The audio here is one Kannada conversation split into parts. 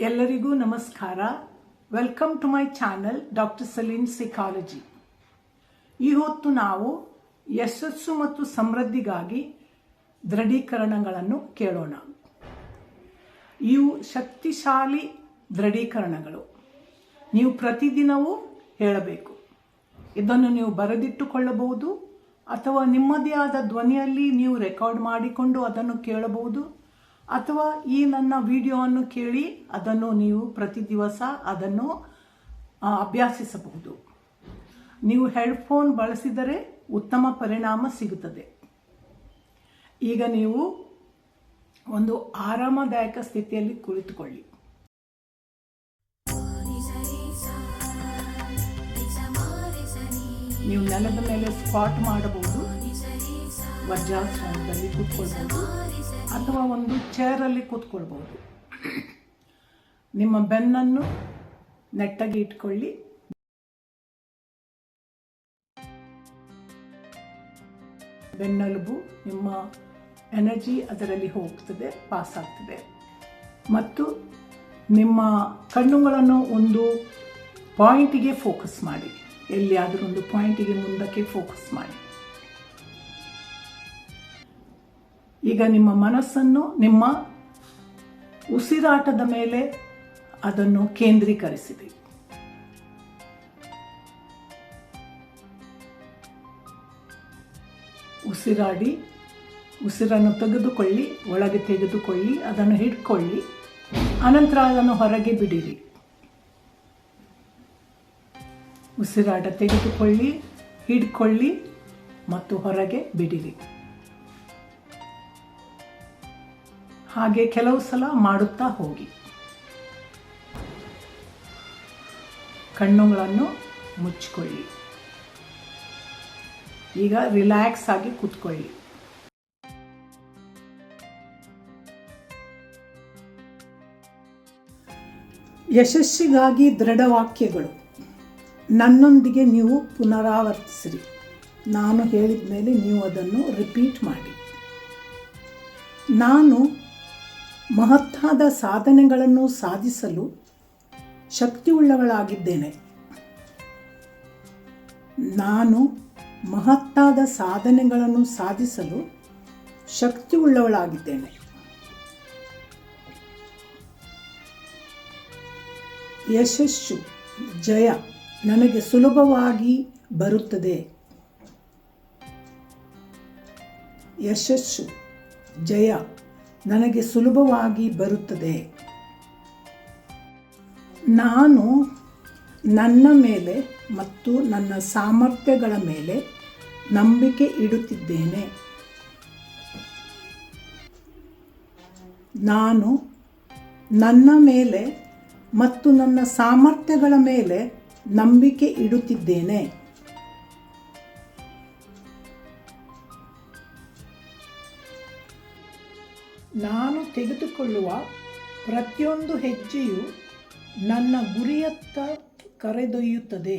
ಎಲ್ಲರಿಗೂ ನಮಸ್ಕಾರ. Welcome to my channel doctor Saleen psychology. ಈ ಹೊತ್ತು ನಾವು ಯಶಸ್ಸು ಮತ್ತು ಸಮೃದ್ಧಿಗಾಗಿ ದೃಢೀಕರಣಗಳನ್ನು ಕೇಳೋಣ. ಇವು ಶಕ್ತಿಶಾಲಿ ದೃಢೀಕರಣಗಳು. ನೀವು ಪ್ರತಿದಿನವೂ ಹೇಳಬೇಕು. ಇದನ್ನು ನೀವು ಬರೆದಿಟ್ಟುಕೊಳ್ಳಬಹುದು ಅಥವಾ ನಿಮ್ಮದೇ ಆದ ಧ್ವನಿಯಲ್ಲಿ ನೀವು ರೆಕಾರ್ಡ್ ಮಾಡಿಕೊಂಡು ಅದನ್ನು ಕೇಳಬಹುದು, ಅಥವಾ ಈ ನನ್ನ ವಿಡಿಯೋವನ್ನು ಕೇಳಿ ಅದನ್ನು ನೀವು ಪ್ರತಿ ದಿವಸ ಅದನ್ನು ಅಭ್ಯಾಸಿಸಬಹುದು. ನೀವು ಹೆಡ್ಫೋನ್ ಬಳಸಿದರೆ ಉತ್ತಮ ಪರಿಣಾಮ ಸಿಗುತ್ತದೆ. ಈಗ ನೀವು ಒಂದು ಆರಾಮದಾಯಕ ಸ್ಥಿತಿಯಲ್ಲಿ ಕುಳಿತುಕೊಳ್ಳಿ. ನೀವು ನೆಲದ ಮೇಲೆ ಸ್ಕ್ವಾಟ್ ಮಾಡಬಹುದು, ವಜ್ರಾಸನದಲ್ಲಿ ಕೂತ್ಕೊಳ್ಬಹುದು ಅಥವಾ ಒಂದು ಚೇರಲ್ಲಿ ಕೂತ್ಕೊಳ್ಬಹುದು. ನಿಮ್ಮ ಬೆನ್ನನ್ನು ನೆಟ್ಟಗೆ ಇಟ್ಕೊಳ್ಳಿ. ಬೆನ್ನೆಲುಬು, ನಿಮ್ಮ ಎನರ್ಜಿ ಅದರಲ್ಲಿ ಹೋಗ್ತದೆ, ಪಾಸ್ ಆಗ್ತದೆ. ಮತ್ತು ನಿಮ್ಮ ಕಣ್ಣುಗಳನ್ನು ಒಂದು ಪಾಯಿಂಟಿಗೆ ಫೋಕಸ್ ಮಾಡಿ. ಎಲ್ಲಿಯಾದರೂ ಒಂದು ಪಾಯಿಂಟಿಗೆ ಮುಂದಕ್ಕೆ ಫೋಕಸ್ ಮಾಡಿ. ಈಗ ನಿಮ್ಮ ಮನಸ್ಸನ್ನು ನಿಮ್ಮ ಉಸಿರಾಟದ ಮೇಲೆ ಅದನ್ನು ಕೇಂದ್ರೀಕರಿಸಿದೆ. ಉಸಿರಾಡಿ, ಉಸಿರನ್ನು ತೆಗೆದುಕೊಳ್ಳಿ, ಒಳಗೆ ತೆಗೆದುಕೊಳ್ಳಿ, ಅದನ್ನು ಹಿಡ್ಕೊಳ್ಳಿ, ಅನಂತರ ಅದನ್ನು ಹೊರಗೆ ಬಿಡಿರಿ. ಉಸಿರಾಟ ತೆಗೆದುಕೊಳ್ಳಿ, ಹಿಡ್ಕೊಳ್ಳಿ ಮತ್ತು ಹೊರಗೆ ಬಿಡಿರಿ. ಹಾಗೆ ಕೆಲವು ಸಲ ಮಾಡುತ್ತಾ ಹೋಗಿ. ಕಣ್ಣುಗಳನ್ನು ಮುಚ್ಚಿಕೊಳ್ಳಿ. ಈಗ ರಿಲ್ಯಾಕ್ಸ್ ಆಗಿ ಕೂತ್ಕೊಳ್ಳಿ. ಯಶಸ್ಸಿಗಾಗಿ ದೃಢವಾಕ್ಯಗಳು. ನನ್ನೊಂದಿಗೆ ನೀವು ಪುನರಾವರ್ತಿಸಿರಿ. ನಾನು ಹೇಳಿದ ಮೇಲೆ ನೀವು ಅದನ್ನು ರಿಪೀಟ್ ಮಾಡಿ. ನಾನು ಮಹತ್ತಾದ ಸಾಧನೆಗಳನ್ನು ಸಾಧಿಸಲು ಶಕ್ತಿಯುಳ್ಳವಳಾಗಿದ್ದೇನೆ. ನಾನು ಮಹತ್ತಾದ ಸಾಧನೆಗಳನ್ನು ಸಾಧಿಸಲು ಶಕ್ತಿಯುಳ್ಳವಳಾಗಿದ್ದೇನೆ. ಯಶಸ್ಸು, ಜಯ ನನಗೆ ಸುಲಭವಾಗಿ ಬರುತ್ತದೆ. ಯಶಸ್ಸು, ಜಯ ನನಗೆ ಸುಲಭವಾಗಿ ಬರುತ್ತದೆ. ನಾನು ನನ್ನ ಮೇಲೆ ಮತ್ತು ನನ್ನ ಸಾಮರ್ಥ್ಯಗಳ ಮೇಲೆ ನಂಬಿಕೆ ಇಡುತ್ತಿದ್ದೇನೆ. ನಾನು ನನ್ನ ಮೇಲೆ ಮತ್ತು ನನ್ನ ಸಾಮರ್ಥ್ಯಗಳ ಮೇಲೆ ನಂಬಿಕೆ ಇಡುತ್ತಿದ್ದೇನೆ. ನಾನು ತೆಗೆದುಕೊಳ್ಳುವ ಪ್ರತಿಯೊಂದು ಹೆಜ್ಜೆಯು ನನ್ನ ಗುರಿಯತ್ತ ಕರೆದೊಯ್ಯುತ್ತದೆ.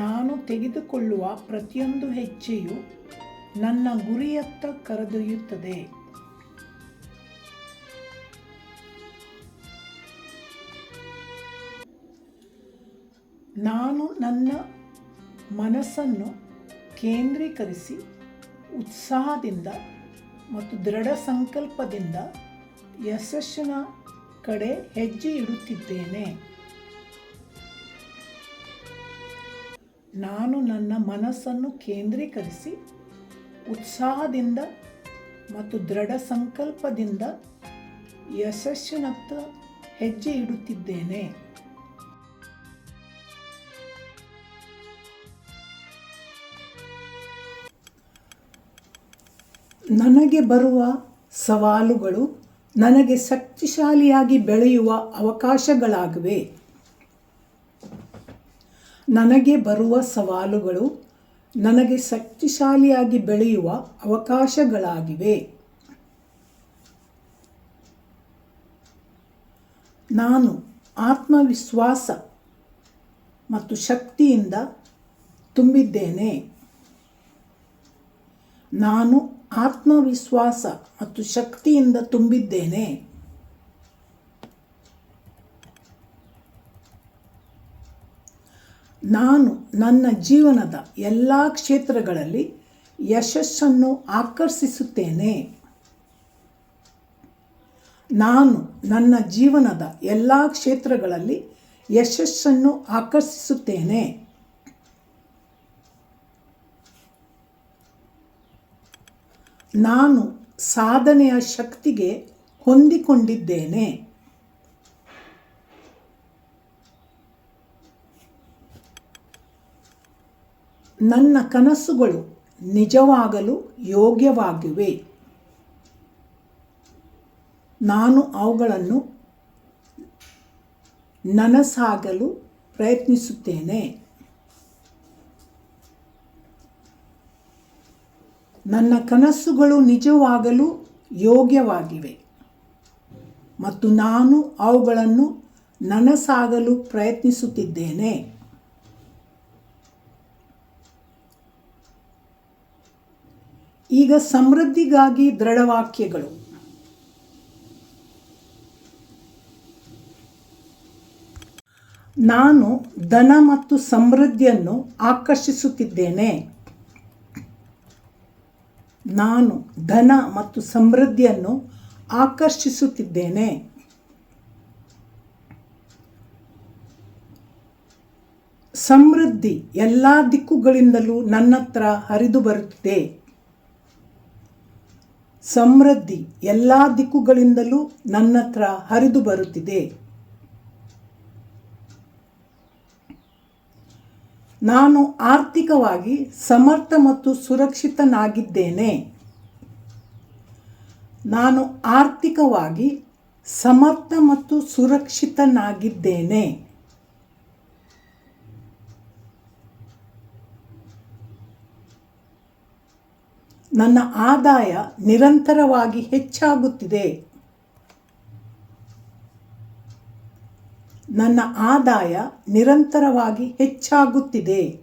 ನಾನು ತೆಗೆದುಕೊಳ್ಳುವ ಪ್ರತಿಯೊಂದು ಹೆಜ್ಜೆಯು ನನ್ನ ಗುರಿಯತ್ತ ಕರೆದೊಯ್ಯುತ್ತದೆ. ನಾನು ನನ್ನ ಮನಸ್ಸನ್ನು ಕೇಂದ್ರೀಕರಿಸಿ ಉತ್ಸಾಹದಿಂದ ಮತ್ತು ದೃಢ ಸಂಕಲ್ಪದಿಂದ ಯಶಸ್ಸಿನ ಕಡೆ ಹೆಜ್ಜೆ ಇಡುತ್ತಿದ್ದೇನೆ. ನಾನು ನನ್ನ ಮನಸ್ಸನ್ನು ಕೇಂದ್ರೀಕರಿಸಿ ಉತ್ಸಾಹದಿಂದ ಮತ್ತು ದೃಢ ಸಂಕಲ್ಪದಿಂದ ಯಶಸ್ಸಿನತ್ತ ಹೆಜ್ಜೆ ಇಡುತ್ತಿದ್ದೇನೆ. ನನಗೆ ಬರುವ ಸವಾಲುಗಳು ನನಗೆ ಶಕ್ತಿಶಾಲಿಯಾಗಿ ಬೆಳೆಯುವ ಅವಕಾಶಗಳಾಗಿವೆ. ನನಗೆ ಬರುವ ಸವಾಲುಗಳು ನನಗೆ ಶಕ್ತಿಶಾಲಿಯಾಗಿ ಬೆಳೆಯುವ ಅವಕಾಶಗಳಾಗಿವೆ. ನಾನು ಆತ್ಮವಿಶ್ವಾಸ ಮತ್ತು ಶಕ್ತಿಯಿಂದ ತುಂಬಿದ್ದೇನೆ. ನಾನು ಆತ್ಮವಿಶ್ವಾಸ ಮತ್ತು ಶಕ್ತಿಯಿಂದ ತುಂಬಿದ್ದೇನೆ. ನಾನು ನನ್ನ ಜೀವನದ ಎಲ್ಲ ಕ್ಷೇತ್ರಗಳಲ್ಲಿ ಯಶಸ್ಸನ್ನು ಆಕರ್ಷಿಸುತ್ತೇನೆ. ನಾನು ನನ್ನ ಜೀವನದ ಎಲ್ಲ ಕ್ಷೇತ್ರಗಳಲ್ಲಿ ಯಶಸ್ಸನ್ನು ಆಕರ್ಷಿಸುತ್ತೇನೆ. ನಾನು ಸಾಧನೆಯ ಶಕ್ತಿಗೆ ಹೊಂದಿಕೊಂಡಿದ್ದೇನೆ. ನನ್ನ ಕನಸುಗಳು ನಿಜವಾಗಲು ಯೋಗ್ಯವಾಗಿವೆ. ನಾನು ಅವುಗಳನ್ನು ನನಸಾಗಲು ಪ್ರಯತ್ನಿಸುತ್ತೇನೆ. ನನ್ನ ಕನಸುಗಳು ನಿಜವಾಗಲು ಯೋಗ್ಯವಾಗಿವೆ ಮತ್ತು ನಾನು ಅವುಗಳನ್ನು ನನಸಾಗಲು ಪ್ರಯತ್ನಿಸುತ್ತಿದ್ದೇನೆ. ಈಗ ಸಮೃದ್ಧಿಗಾಗಿ ದೃಢವಾಕ್ಯಗಳು. ನಾನು ಧನ ಮತ್ತು ಸಮೃದ್ಧಿಯನ್ನು ಆಕರ್ಷಿಸುತ್ತಿದ್ದೇನೆ. ನಾನು ಧನ ಮತ್ತು ಸಮೃದ್ಧಿಯನ್ನು ಆಕರ್ಷಿಸುತ್ತಿದ್ದೇನೆ. ಸಮೃದ್ಧಿ ಎಲ್ಲ ದಿಕ್ಕುಗಳಿಂದಲೂ ನನ್ನತ್ರ ಹರಿದು ಬರುತ್ತಿದೆ. ಸಮೃದ್ಧಿ ಎಲ್ಲ ದಿಕ್ಕುಗಳಿಂದಲೂ ನನ್ನತ್ರ ಹರಿದು ಬರುತ್ತಿದೆ. ನಾನು ಆರ್ಥಿಕವಾಗಿ ಸಮರ್ಥ ಮತ್ತು ಸುರಕ್ಷಿತನಾಗಿದ್ದೇನೆ. ನಾನು ಆರ್ಥಿಕವಾಗಿ ಸಮರ್ಥ ಮತ್ತು ಸುರಕ್ಷಿತನಾಗಿದ್ದೇನೆ. ನನ್ನ ಆದಾಯ ನಿರಂತರವಾಗಿ ಹೆಚ್ಚಾಗುತ್ತಿದೆ. ನನ್ನ ಆದಾಯ ನಿರಂತರವಾಗಿ ಹೆಚ್ಚಾಗುತ್ತಿದೆ.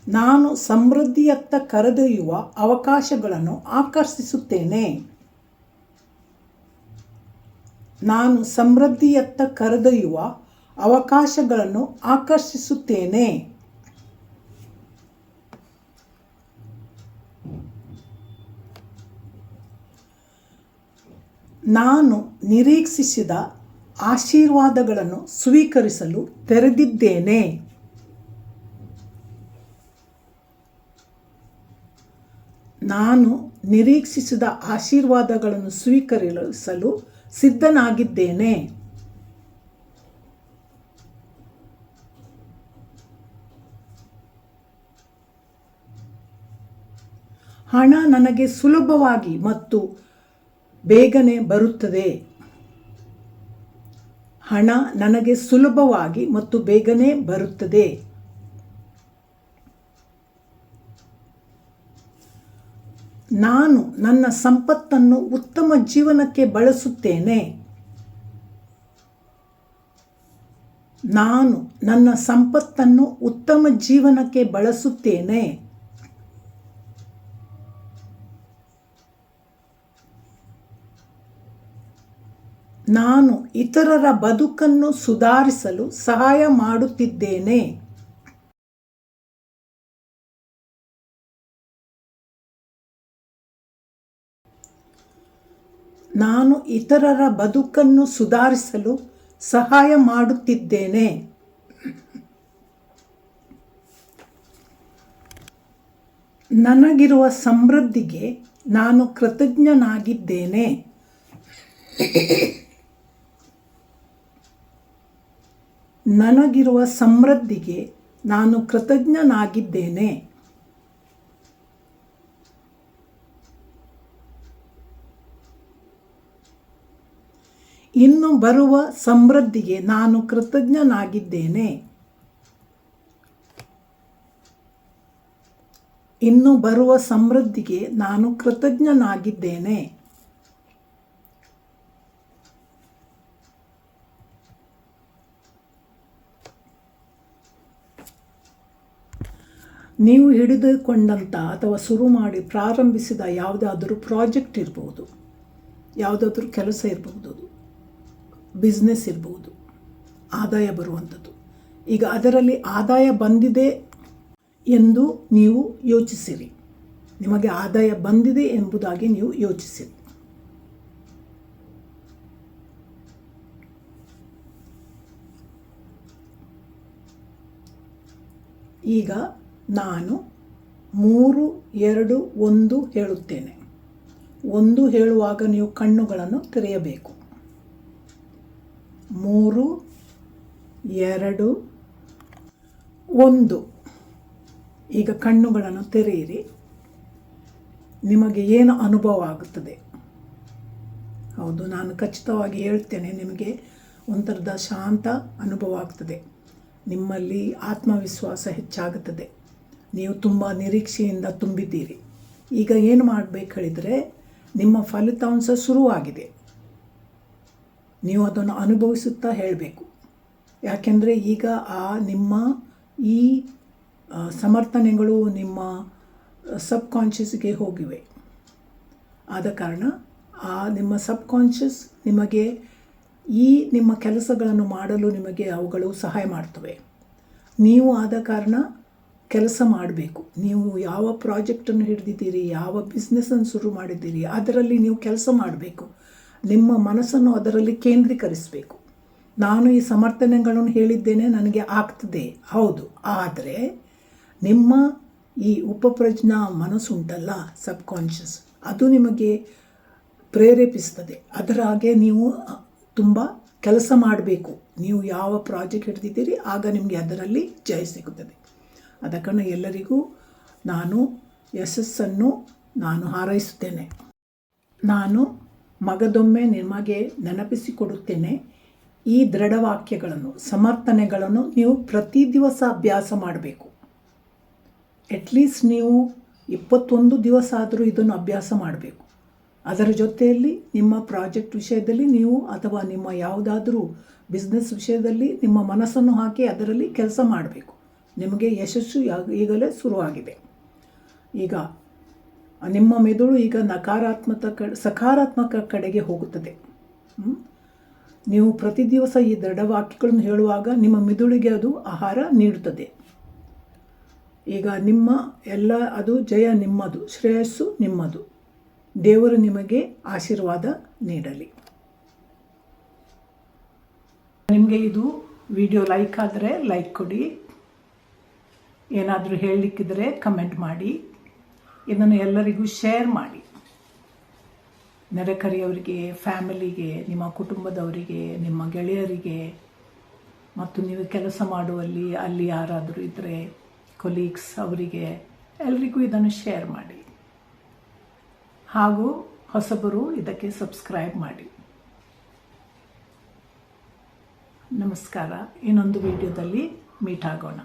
ನಾನು ಸಮೃದ್ಧಿಯತ್ತ ಕರೆದೊಯ್ಯುವ ಅವಕಾಶಗಳನ್ನು ಆಕರ್ಷಿಸುತ್ತೇನೆ. ನಾನು ಸಮೃದ್ಧಿಯತ್ತ ಕರೆದೊಯ್ಯುವ ಅವಕಾಶಗಳನ್ನು ಆಕರ್ಷಿಸುತ್ತೇನೆ. ನಾನು ನಿರೀಕ್ಷಿಸಿದ ಆಶೀರ್ವಾದಗಳನ್ನು ಸ್ವೀಕರಿಸಲು ತೆರೆದಿದ್ದೇನೆ. ನಾನು ನಿರೀಕ್ಷಿಸಿದ ಆಶೀರ್ವಾದಗಳನ್ನು ಸ್ವೀಕರಿಸಲು ಸಿದ್ಧನಾಗಿದ್ದೇನೆ. ಹಣ ನನಗೆ ಸುಲಭವಾಗಿ ಮತ್ತು ಬೇಗನೆ ಬರುತ್ತದೆ. ಹಣ ನನಗೆ ಸುಲಭವಾಗಿ ಮತ್ತು ಬೇಗನೆ ಬರುತ್ತದೆ. ನಾನು ನನ್ನ ಸಂಪತ್ತನ್ನು ಉತ್ತಮ ಜೀವನಕ್ಕೆ ಬಳಸುತ್ತೇನೆ. ನಾನು ನನ್ನ ಸಂಪತ್ತನ್ನು ಉತ್ತಮ ಜೀವನಕ್ಕೆ ಬಳಸುತ್ತೇನೆ. ನಾನು ಇತರರ ಬದುಕನ್ನು ಸುಧಾರಿಸಲು ಸಹಾಯ ಮಾಡುತ್ತಿದ್ದೇನೆ. ನಾನು ಇತರರ ಬದುಕನ್ನು ಸುಧಾರಿಸಲು ಸಹಾಯ ಮಾಡುತ್ತಿದ್ದೇನೆ. ನನಗಿರುವ ಸಮೃದ್ಧಿಗೆ ನಾನು ಕೃತಜ್ಞನಾಗಿದ್ದೇನೆ. ನನಗಿರುವ ಸಮೃದ್ಧಿಗೆ ನಾನು ಕೃತಜ್ಞನಾಗಿದ್ದೇನೆ. ಇನ್ನು ಬರುವ ಸಮೃದ್ಧಿಗೆ ನಾನು ಕೃತಜ್ಞನಾಗಿದ್ದೇನೆ. ಇನ್ನು ಬರುವ ಸಮೃದ್ಧಿಗೆ ನಾನು ಕೃತಜ್ಞನಾಗಿದ್ದೇನೆ. ನೀವು ಹಿಡಿದುಕೊಂಡಂಥ ಅಥವಾ ಶುರು ಮಾಡಿ ಪ್ರಾರಂಭಿಸಿದ ಯಾವುದಾದರೂ ಪ್ರಾಜೆಕ್ಟ್ ಇರ್ಬೋದು, ಯಾವುದಾದ್ರೂ ಕೆಲಸ ಇರ್ಬೋದು, ಬಿಸ್ನೆಸ್ ಇರ್ಬೋದು, ಆದಾಯ ಬರುವಂಥದ್ದು. ಈಗ ಅದರಲ್ಲಿ ಆದಾಯ ಬಂದಿದೆ ಎಂದು ನೀವು ಯೋಚಿಸಿರಿ. ನಿಮಗೆ ಆದಾಯ ಬಂದಿದೆ ಎಂಬುದಾಗಿ ನೀವು ಯೋಚಿಸಿರಿ. ಈಗ ನಾನು 3, 2, 1 ಹೇಳುತ್ತೇನೆ. 1 ಹೇಳುವಾಗ ನೀವು ಕಣ್ಣುಗಳನ್ನು ತೆರೆಯಬೇಕು. 3, 2, 1. ಈಗ ಕಣ್ಣುಗಳನ್ನು ತೆರೆಯಿರಿ. ನಿಮಗೆ ಏನು ಅನುಭವ ಆಗುತ್ತದೆ? ಹೌದು, ನಾನು ಖಚಿತವಾಗಿ ಹೇಳ್ತೇನೆ, ನಿಮಗೆ ಒಂಥರದ ಶಾಂತ ಅನುಭವ ಆಗ್ತದೆ. ನಿಮ್ಮಲ್ಲಿ ಆತ್ಮವಿಶ್ವಾಸ ಹೆಚ್ಚಾಗುತ್ತದೆ. ನೀವು ತುಂಬ ನಿರೀಕ್ಷೆಯಿಂದ ತುಂಬಿದ್ದೀರಿ. ಈಗ ಏನು ಮಾಡಬೇಕು ಹೇಳಿದರೆ, ನಿಮ್ಮ ಫಲಿತಾಂಶ ಶುರುವಾಗಿದೆ. ನೀವು ಅದನ್ನು ಅನುಭವಿಸುತ್ತಾ ಹೇಳಬೇಕು. ಯಾಕೆಂದರೆ ಈಗ ನಿಮ್ಮ ಈ ಸಮರ್ಥನೆಗಳು ನಿಮ್ಮ ಸಬ್ಕಾನ್ಷಿಯಸ್ಗೆ ಹೋಗಿವೆ. ಆದ ಕಾರಣ ನಿಮ್ಮ ಸಬ್ಕಾನ್ಷಿಯಸ್ ನಿಮಗೆ ನಿಮ್ಮ ಕೆಲಸಗಳನ್ನು ಮಾಡಲು ನಿಮಗೆ ಅವುಗಳು ಸಹಾಯ ಮಾಡ್ತವೆ. ನೀವು ಆದ ಕಾರಣ ಕೆಲಸ ಮಾಡಬೇಕು. ನೀವು ಯಾವ ಪ್ರಾಜೆಕ್ಟನ್ನು ಹಿಡಿದಿದ್ದೀರಿ, ಯಾವ ಬಿಸ್ನೆಸ್ಸನ್ನು ಶುರು ಮಾಡಿದ್ದೀರಿ, ಅದರಲ್ಲಿ ನೀವು ಕೆಲಸ ಮಾಡಬೇಕು. ನಿಮ್ಮ ಮನಸ್ಸನ್ನು ಅದರಲ್ಲಿ ಕೇಂದ್ರೀಕರಿಸಬೇಕು. ನಾನು ಈ ಸಮರ್ಥನೆಗಳನ್ನು ಹೇಳಿದ್ದೇನೆ, ನನಗೆ ಆಗ್ತದೆ, ಹೌದು. ಆದರೆ ನಿಮ್ಮ ಈ ಉಪಪ್ರಜ್ಞಾ ಮನಸ್ಸುಂಟಲ್ಲ, ಸಬ್ಕಾನ್ಷಿಯಸ್, ಅದು ನಿಮಗೆ ಪ್ರೇರೇಪಿಸ್ತದೆ. ಅದರ ಹಾಗೆ ನೀವು ತುಂಬ ಕೆಲಸ ಮಾಡಬೇಕು. ನೀವು ಯಾವ ಪ್ರಾಜೆಕ್ಟ್ ಹಿಡಿದಿದ್ದೀರಿ ಆಗ ನಿಮಗೆ ಅದರಲ್ಲಿ ಜಯ ಸಿಗುತ್ತದೆ. ಆದ ಕಾರಣ ಎಲ್ಲರಿಗೂ ನಾನು ಯಶಸ್ಸನ್ನು ಹಾರೈಸುತ್ತೇನೆ. ನಾನು ಮಗದೊಮ್ಮೆ ನಿಮಗೆ ನೆನಪಿಸಿಕೊಡುತ್ತೇನೆ, ಈ ದೃಢವಾಕ್ಯಗಳನ್ನು, ಸಮರ್ಥನೆಗಳನ್ನು ನೀವು ಪ್ರತಿ ದಿವಸ ಅಭ್ಯಾಸ ಮಾಡಬೇಕು. ಅಟ್ಲೀಸ್ಟ್ ನೀವು 21 ದಿವಸ ಆದರೂ ಇದನ್ನು ಅಭ್ಯಾಸ ಮಾಡಬೇಕು. ಅದರ ಜೊತೆಯಲ್ಲಿ ನಿಮ್ಮ ಪ್ರಾಜೆಕ್ಟ್ ವಿಷಯದಲ್ಲಿ ನೀವು ಅಥವಾ ನಿಮ್ಮ ಯಾವುದಾದ್ರೂ ಬಿಸ್ನೆಸ್ ವಿಷಯದಲ್ಲಿ ನಿಮ್ಮ ಮನಸ್ಸನ್ನು ಹಾಕಿ ಅದರಲ್ಲಿ ಕೆಲಸ ಮಾಡಬೇಕು. ನಿಮಗೆ ಯಶಸ್ಸು ಈಗಲೇ ಶುರುವಾಗಿದೆ. ಈಗ ನಿಮ್ಮ ಮೆದುಳು ಈಗ ಸಕಾರಾತ್ಮಕ ಕಡೆಗೆ ಹೋಗುತ್ತದೆ. ನೀವು ಪ್ರತಿ ದಿವಸ ಈ ದೃಢವಾಕ್ಯಗಳನ್ನು ಹೇಳುವಾಗ ನಿಮ್ಮ ಮೆದುಳಿಗೆ ಅದು ಆಹಾರ ನೀಡುತ್ತದೆ. ಈಗ ಅದು ಜಯ ನಿಮ್ಮದು, ಶ್ರೇಯಸ್ಸು ನಿಮ್ಮದು. ದೇವರು ನಿಮಗೆ ಆಶೀರ್ವಾದ ನೀಡಲಿ. ನಿಮಗೆ ಇದು ವಿಡಿಯೋ ಲೈಕ್ ಆದರೆ ಲೈಕ್ ಕೊಡಿ. ಏನಾದರೂ ಹೇಳಲಿಕ್ಕಿದ್ರೆ ಕಮೆಂಟ್ ಮಾಡಿ. ಇದನ್ನು ಎಲ್ಲರಿಗೂ ಶೇರ್ ಮಾಡಿ. ನೆರೆಕರೆಯವರಿಗೆ, ಫ್ಯಾಮಿಲಿಗೆ, ನಿಮ್ಮ ಕುಟುಂಬದವರಿಗೆ, ನಿಮ್ಮ ಗೆಳೆಯರಿಗೆ, ಮತ್ತು ನೀವು ಕೆಲಸ ಮಾಡುವಲ್ಲಿ ಅಲ್ಲಿ ಯಾರಾದರೂ ಇದ್ದರೆ ಕೊಲೀಗ್ಸ್, ಅವರಿಗೆ ಎಲ್ಲರಿಗೂ ಇದನ್ನು ಶೇರ್ ಮಾಡಿ. ಹಾಗೂ ಹೊಸಬರು ಇದಕ್ಕೆ ಸಬ್ಸ್ಕ್ರೈಬ್ ಮಾಡಿ. ನಮಸ್ಕಾರ. ಇನ್ನೊಂದು ವಿಡಿಯೋದಲ್ಲಿ ಮೀಟ್ ಆಗೋಣ.